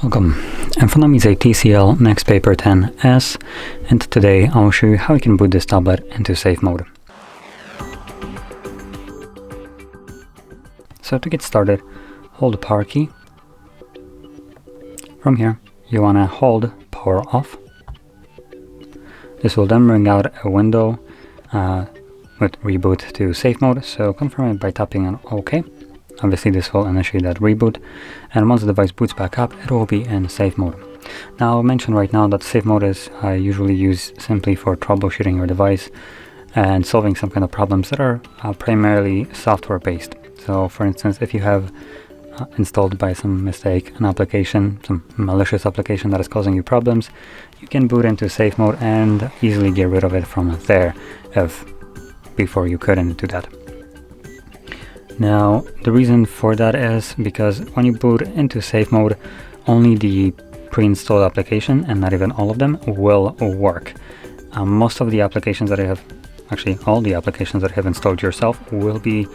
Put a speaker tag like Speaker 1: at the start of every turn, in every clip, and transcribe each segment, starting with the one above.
Speaker 1: Welcome, in front of me is a TCL NxtPaper 10s, and today I will show you how you can boot this tablet into safe mode. So to get started, hold the power key. From here, you want to hold power off. This will then bring out a window with reboot to safe mode, so confirm it by tapping on OK. Obviously this will initiate that reboot, and once the device boots back up, it will be in safe mode. Now I'll mention right now that safe mode is usually used simply for troubleshooting your device and solving some kind of problems that are primarily software based. So for instance, if you have installed by some mistake an application, some malicious application that is causing you problems, you can boot into safe mode and easily get rid of it from there if before you couldn't do that. Now the reason for that is because when you boot into safe mode, only the pre-installed application, and not even all of them, will work. Most of the applications that I have, actually all the applications that I have installed yourself, will be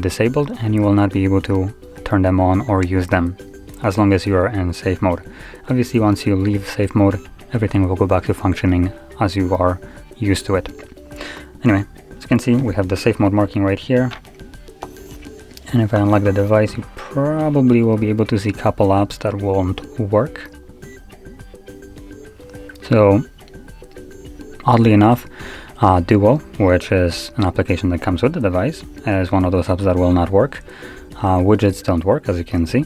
Speaker 1: disabled, and you will not be able to turn them on or use them as long as you are in safe mode. Obviously once you leave safe mode, everything will go back to functioning as you are used to it. Anyway, as you can see, we have the safe mode marking right here. And if I unlock the device, you probably will be able to see a couple apps that won't work. So, oddly enough, Duo, which is an application that comes with the device, is one of those apps that will not work. Widgets don't work, as you can see.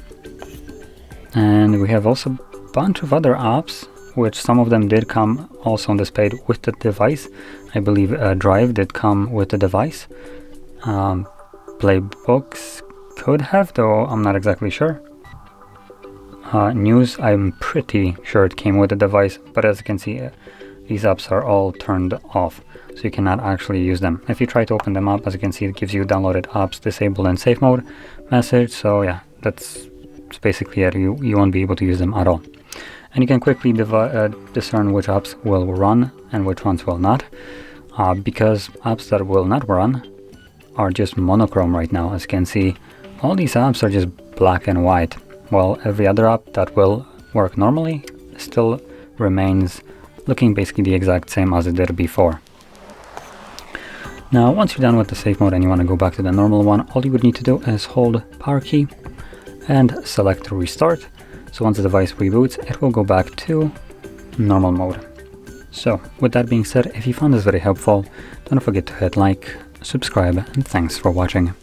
Speaker 1: And we have also a bunch of other apps, which some of them did come also on this page with the device. I believe Drive did come with the device. Playbooks could have, though I'm not exactly sure. News, I'm pretty sure it came with the device, but as you can see, these apps are all turned off, so you cannot actually use them. If you try to open them up, as you can see, it gives you downloaded apps disabled in safe mode message, so yeah, that's basically it. You won't be able to use them at all. And you can quickly discern which apps will run and which ones will not, because apps that will not run are just monochrome right now. As you can see, all these apps are just black and white, while every other app that will work normally still remains looking basically the exact same as it did before. Now once you're done with the safe mode and you want to go back to the normal one, all you would need to do is hold power key and select restart. So once the device reboots, it will go back to normal mode. So with that being said, if you found this very helpful, don't forget to hit like, subscribe, and thanks for watching.